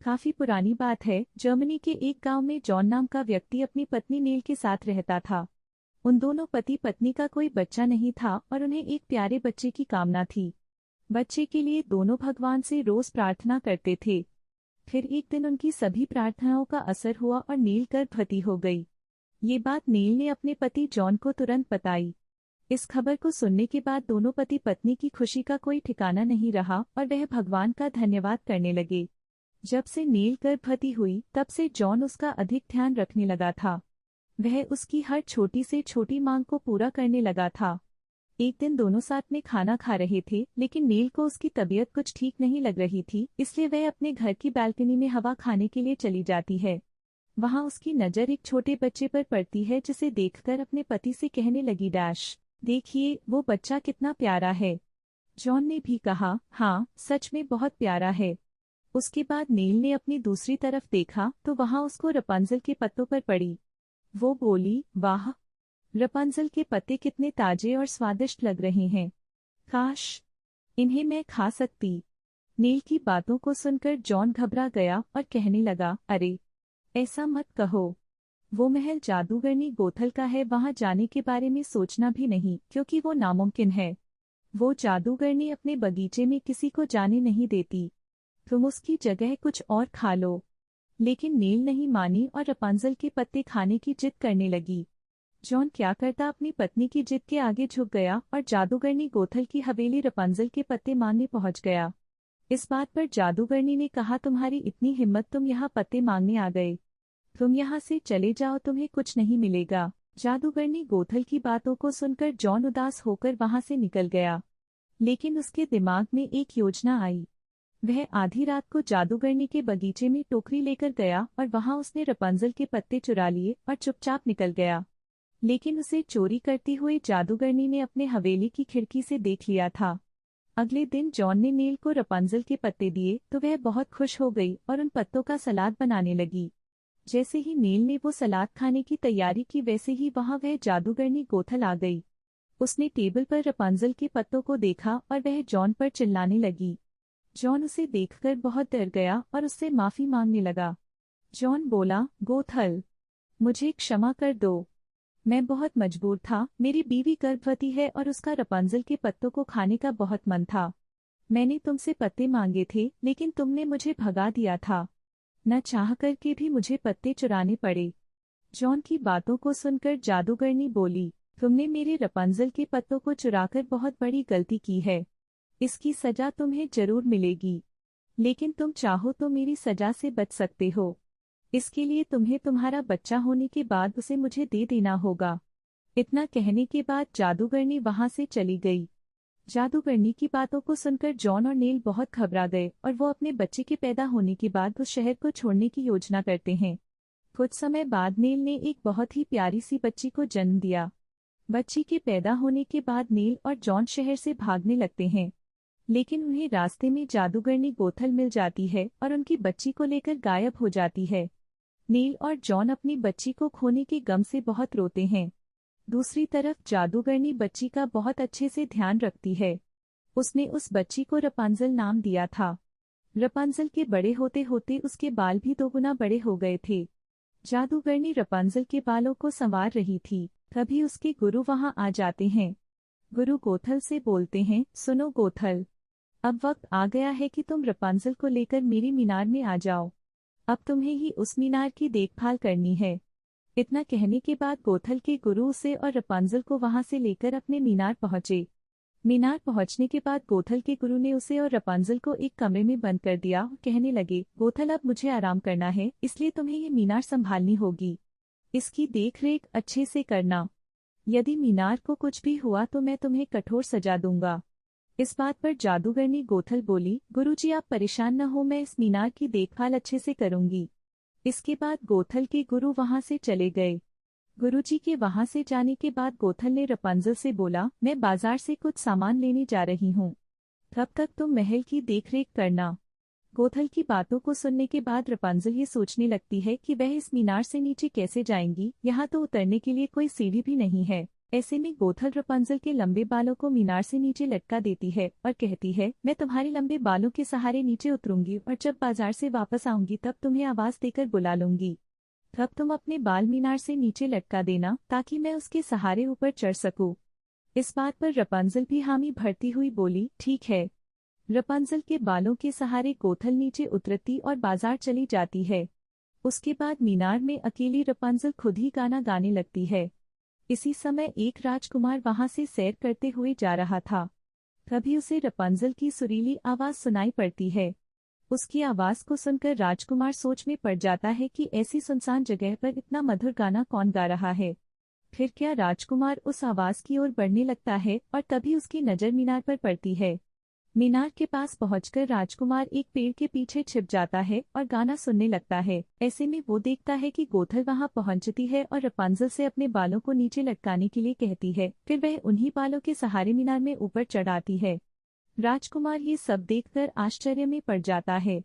काफी पुरानी बात है। जर्मनी के एक गांव में जॉन नाम का व्यक्ति अपनी पत्नी नील के साथ रहता था। उन दोनों पति पत्नी का कोई बच्चा नहीं था और उन्हें एक प्यारे बच्चे की कामना थी। बच्चे के लिए दोनों भगवान से रोज प्रार्थना करते थे। फिर एक दिन उनकी सभी प्रार्थनाओं का असर हुआ और नील गर्भवती हो गई। ये बात नील ने अपने पति जॉन को तुरंत बताई। इस खबर को सुनने के बाद दोनों पति पत्नी की खुशी का कोई ठिकाना नहीं रहा और वह भगवान का धन्यवाद करने लगे। जब से नील गर्भवती हुई तब से जॉन उसका अधिक ध्यान रखने लगा था। वह उसकी हर छोटी से छोटी मांग को पूरा करने लगा था। एक दिन दोनों साथ में खाना खा रहे थे, लेकिन नील को उसकी तबीयत कुछ ठीक नहीं लग रही थी, इसलिए वह अपने घर की बालकनी में हवा खाने के लिए चली जाती है। वहां उसकी नजर एक छोटे बच्चे पर पड़ती है, जिसे देखकर अपने पति से कहने लगी, डैश देखिए वो बच्चा कितना प्यारा है। जॉन ने भी कहा, हाँ सच में बहुत प्यारा है। उसके बाद नील ने अपनी दूसरी तरफ देखा तो वहां उसको रपुंज़ल के पत्तों पर पड़ी। वो बोली, वाह रपुंज़ल के पत्ते कितने ताजे और स्वादिष्ट लग रहे हैं, काश इन्हें मैं खा सकती। नील की बातों को सुनकर जॉन घबरा गया और कहने लगा, अरे ऐसा मत कहो, वो महल जादूगरनी गोथल का है, वहां जाने के बारे में सोचना भी नहीं, क्योंकि वो नामुमकिन है। वो जादूगरनी अपने बगीचे में किसी को जाने नहीं देती। तुम उसकी जगह कुछ और खा लो। लेकिन नील नहीं मानी और रपुंज़ल के पत्ते खाने की जिद करने लगी। जॉन क्या करता, अपनी पत्नी की जिद के आगे झुक गया और जादूगरनी गोथल की हवेली रपुंज़ल के पत्ते मांगने पहुंच गया। इस बात पर जादूगरनी ने कहा, तुम्हारी इतनी हिम्मत, तुम यहाँ पत्ते मांगने आ गए। तुम यहाँ से चले जाओ, तुम्हें कुछ नहीं मिलेगा। जादूगरनी गोथल की बातों को सुनकर जॉन उदास होकर वहां से निकल गया। लेकिन उसके दिमाग में एक योजना आई। वह आधी रात को जादूगरनी के बगीचे में टोकरी लेकर गया और वहां उसने रपुंज़ल के पत्ते चुरा लिए और चुपचाप निकल गया। लेकिन उसे चोरी करती हुई जादूगरनी ने अपने हवेली की खिड़की से देख लिया था। अगले दिन जॉन ने नील को रपुंज़ल के पत्ते दिए तो वह बहुत खुश हो गई और उन पत्तों का सलाद बनाने लगी। जैसे ही नील ने वो सलाद खाने की तैयारी की, वैसे ही वहां वह जादूगरनी गोथल आ गई। उसने टेबल पर रपुंज़ल के पत्तों को देखा और वह जॉन पर चिल्लाने लगी। जॉन उसे देखकर बहुत डर गया और उससे माफी मांगने लगा। जॉन बोला, गोथल मुझे क्षमा कर दो, मैं बहुत मजबूर था। मेरी बीवी गर्भवती है और उसका रपुंज़ल के पत्तों को खाने का बहुत मन था। मैंने तुमसे पत्ते मांगे थे, लेकिन तुमने मुझे भगा दिया था। न चाह करके भी मुझे पत्ते चुराने पड़े। जॉन की बातों को सुनकर जादूगरनी बोली, तुमने मेरे रपुंज़ल के पत्तों को चुराकर बहुत बड़ी गलती की है। इसकी सजा तुम्हें जरूर मिलेगी, लेकिन तुम चाहो तो मेरी सजा से बच सकते हो। इसके लिए तुम्हें तुम्हारा बच्चा होने के बाद उसे मुझे दे देना होगा। इतना कहने के बाद जादूगरनी वहां से चली गई। जादूगरनी की बातों को सुनकर जॉन और नील बहुत घबरा गए और वो अपने बच्चे के पैदा होने के बाद उस शहर को छोड़ने की योजना करते हैं। कुछ समय बाद नील ने एक बहुत ही प्यारी सी बच्ची को जन्म दिया। बच्ची के पैदा होने के बाद नील और जॉन शहर से भागने लगते हैं, लेकिन उन्हें रास्ते में जादूगरनी गोथल मिल जाती है और उनकी बच्ची को लेकर गायब हो जाती है। नील और जॉन अपनी बच्ची को खोने के गम से बहुत रोते हैं। दूसरी तरफ जादूगरनी बच्ची का बहुत अच्छे से ध्यान रखती है। उसने उस बच्ची को रपुंज़ल नाम दिया था। रपुंज़ल के बड़े होते होते उसके बाल भी 2 गुना बड़े हो गए थे। जादूगरनी रपुंज़ल के बालों को संवार रही थी, तभी उसके गुरु वहां आ जाते हैं। गुरु गोथल से बोलते हैं, सुनो गोथल, अब वक्त आ गया है कि तुम रपुंज़ल को लेकर मेरी मीनार में आ जाओ। अब तुम्हें ही उस मीनार की देखभाल करनी है। इतना कहने के बाद गोथल के गुरु उसे और रपुंज़ल को वहां से लेकर अपने मीनार पहुंचे। मीनार पहुंचने के बाद गोथल के गुरु ने उसे और रपुंज़ल को एक कमरे में बंद कर दिया और कहने लगे, गोथल अब मुझे आराम करना है, इसलिए तुम्हें ये मीनार संभालनी होगी। इसकी देखरेख अच्छे से करना। यदि मीनार को कुछ भी हुआ तो मैं तुम्हें कठोर सजा दूंगा। इस बात पर जादूगरनी गोथल बोली, गुरुजी आप परेशान न हो, मैं इस मीनार की देखभाल अच्छे से करूंगी। इसके बाद गोथल के गुरु वहां से चले गए। गुरुजी के वहां से जाने के बाद गोथल ने रपुंज़ल से बोला, मैं बाजार से कुछ सामान लेने जा रही हूँ, तब तक तुम महल की देखरेख करना। गोथल की बातों को सुनने के बाद रपुंज़ल ये सोचने लगती है कि वह इस मीनार से नीचे कैसे जाएंगी, यहाँ तो उतरने के लिए कोई सीढ़ी भी नहीं है। ऐसे में गोथल रपुंजल के लंबे बालों को मीनार से नीचे लटका देती है और कहती है, मैं तुम्हारे लंबे बालों के सहारे नीचे उतरूंगी और जब बाजार से वापस आऊंगी तब तुम्हें आवाज देकर बुला लूंगी। तब तुम अपने बाल मीनार से नीचे लटका देना ताकि मैं उसके सहारे ऊपर चढ़ सकूं। इस बात पर रपुंजल भी हामी भरती हुई बोली, ठीक है। रपुंजल के बालों के सहारे गोथल नीचे उतरती और बाजार चली जाती है। उसके बाद मीनार में अकेली रपुंजल खुद ही गाना गाने लगती है। इसी समय एक राजकुमार वहां से सैर करते हुए जा रहा था। तभी उसे रपुंजल की सुरीली आवाज सुनाई पड़ती है। उसकी आवाज को सुनकर राजकुमार सोच में पड़ जाता है कि ऐसी सुनसान जगह पर इतना मधुर गाना कौन गा रहा है। फिर क्या राजकुमार उस आवाज की ओर बढ़ने लगता है और तभी उसकी नजर मीनार पर पड़ती है। मीनार के पास पहुंचकर राजकुमार एक पेड़ के पीछे छिप जाता है और गाना सुनने लगता है। ऐसे में वो देखता है कि गोथल वहां पहुंचती है और रपुंजल से अपने बालों को नीचे लटकाने के लिए कहती है। फिर वह उन्हीं बालों के सहारे मीनार में ऊपर चढ़ आती है। राजकुमार ये सब देखकर आश्चर्य में पड़ जाता है।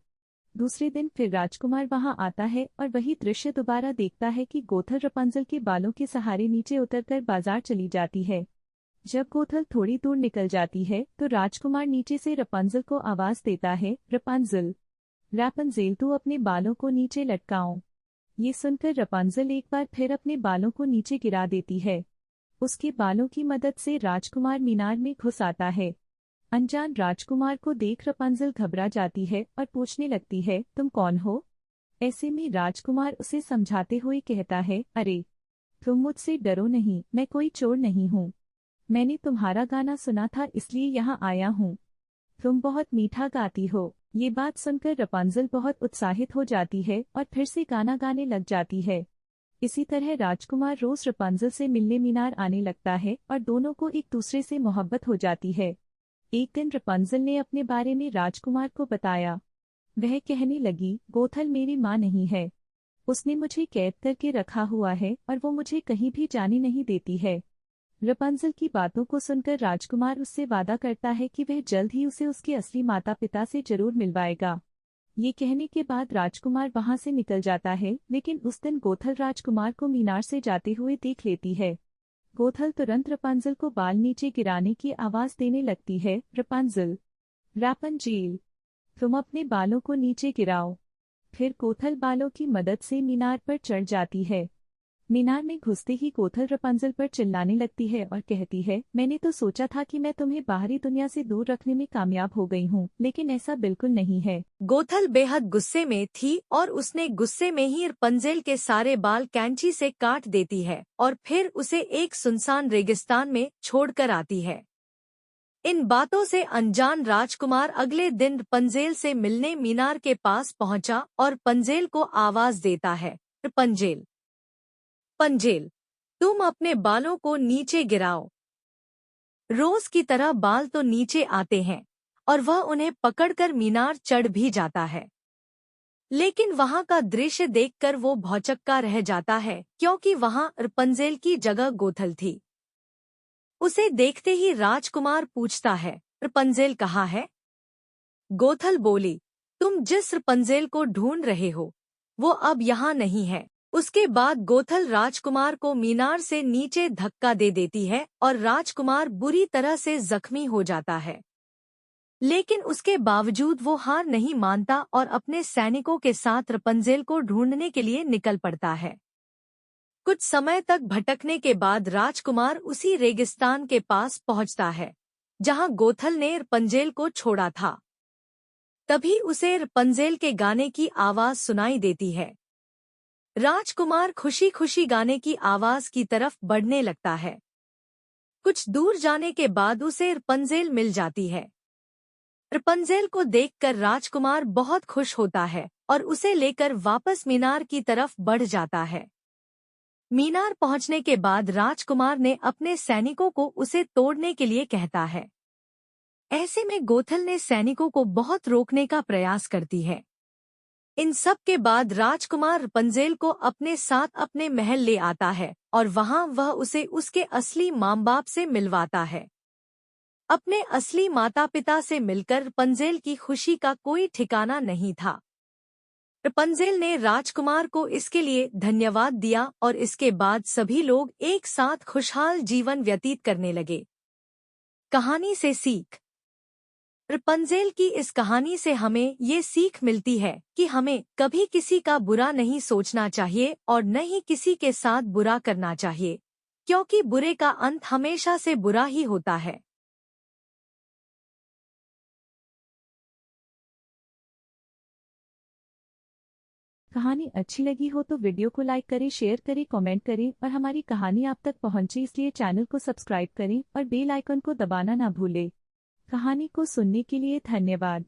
दूसरे दिन फिर राजकुमार वहां आता है और वही दृश्य दोबारा देखता है कि गोथल रपुंजल के बालों के सहारे नीचे उतरकर बाजार चली जाती है। जब गोथल थोड़ी दूर निकल जाती है तो राजकुमार नीचे से रपुंजल को आवाज देता है, रपुंजल, रैपुंज़ेल, तू अपने बालों को नीचे लटकाओ। ये सुनकर रपुंजल एक बार फिर अपने बालों को नीचे गिरा देती है। उसके बालों की मदद से राजकुमार मीनार में घुस आता है। अनजान राजकुमार को देख रपुंजल घबरा जाती है और पूछने लगती है, तुम कौन हो? ऐसे में राजकुमार उसे समझाते हुए कहता है, अरे तुम मुझसे डरो नहीं, मैं कोई चोर नहीं हूँ। मैंने तुम्हारा गाना सुना था इसलिए यहाँ आया हूँ। तुम बहुत मीठा गाती हो। ये बात सुनकर रपुंजल बहुत उत्साहित हो जाती है और फिर से गाना गाने लग जाती है। इसी तरह राजकुमार रोज रपुंजल से मिलने मीनार आने लगता है और दोनों को एक दूसरे से मोहब्बत हो जाती है। एक दिन रपुंजल ने अपने बारे में राजकुमार को बताया। वह कहने लगी, गोथल मेरी माँ नहीं है। उसने मुझे कैद करके रखा हुआ है और वो मुझे कहीं भी जाने नहीं देती है। रपुंजल की बातों को सुनकर राजकुमार उससे वादा करता है कि वह जल्द ही उसे उसके असली माता पिता से जरूर मिलवाएगा। ये कहने के बाद राजकुमार वहां से निकल जाता है, लेकिन उस दिन गोथल राजकुमार को मीनार से जाते हुए देख लेती है। गोथल तुरंत रपुंजल को बाल नीचे गिराने की आवाज देने लगती है, रपुंजल, रैपुंज़ेल, तुम अपने बालों को नीचे गिराओ। फिर गोथल बालों की मदद से मीनार पर चढ़ जाती है। मीनार में घुसते ही गोथल रपुंजल पर चिल्लाने लगती है और कहती है, मैंने तो सोचा था कि मैं तुम्हें बाहरी दुनिया से दूर रखने में कामयाब हो गई हूँ, लेकिन ऐसा बिल्कुल नहीं है। गोथल बेहद गुस्से में थी और उसने गुस्से में ही रपुंजल के सारे बाल कैंची से काट देती है और फिर उसे एक सुनसान रेगिस्तान में छोड़कर आती है। इन बातों से अनजान राजकुमार अगले दिन रपुंजल से मिलने मीनार के पास पहुंचा और रपुंजल को आवाज देता है, रपुंजल, रपुंजल, तुम अपने बालों को नीचे गिराओ। रोज की तरह बाल तो नीचे आते हैं और वह उन्हें पकड़कर मीनार चढ़ भी जाता है। लेकिन वहां का दृश्य देखकर वो भौचक्का रह जाता है, क्योंकि वहां रपुंजल की जगह गोथल थी। उसे देखते ही राजकुमार पूछता है, रपुंजल कहाँ है? गोथल बोली, तुम जिस रपुंजल को ढूंढ रहे हो वो अब यहाँ नहीं है। उसके बाद गोथल राजकुमार को मीनार से नीचे धक्का दे देती है और राजकुमार बुरी तरह से जख्मी हो जाता है। लेकिन उसके बावजूद वो हार नहीं मानता और अपने सैनिकों के साथ रपुंजल को ढूंढने के लिए निकल पड़ता है। कुछ समय तक भटकने के बाद राजकुमार उसी रेगिस्तान के पास पहुंचता है जहां गोथल ने रपुंजल को छोड़ा था। तभी उसे रपुंजल के गाने की आवाज सुनाई देती है। राजकुमार खुशी खुशी गाने की आवाज की तरफ बढ़ने लगता है। कुछ दूर जाने के बाद उसे रपुंजल मिल जाती है। रपुंजल को देखकर राजकुमार बहुत खुश होता है और उसे लेकर वापस मीनार की तरफ बढ़ जाता है। मीनार पहुंचने के बाद राजकुमार ने अपने सैनिकों को उसे तोड़ने के लिए कहता है। ऐसे में गोथल ने सैनिकों को बहुत रोकने का प्रयास करती है। इन सब के बाद राजकुमार रपुंजल को अपने साथ अपने महल ले आता है और वहां वह उसे उसके असली माँ बाप से मिलवाता है। अपने असली माता पिता से मिलकर रपुंजल की खुशी का कोई ठिकाना नहीं था। रपुंज़ेल ने राजकुमार को इसके लिए धन्यवाद दिया और इसके बाद सभी लोग एक साथ खुशहाल जीवन व्यतीत करने लगे। कहानी से सीख। रपुंज़ेल की इस कहानी से हमें ये सीख मिलती है कि हमें कभी किसी का बुरा नहीं सोचना चाहिए और न ही किसी के साथ बुरा करना चाहिए, क्योंकि बुरे का अंत हमेशा से बुरा ही होता है। कहानी अच्छी लगी हो तो वीडियो को लाइक करें, शेयर करें, कमेंट करें और हमारी कहानी आप तक पहुंचे इसलिए चैनल को सब्सक्राइब करें और बेल आइकन को दबाना ना भूलें। कहानी को सुनने के लिए धन्यवाद।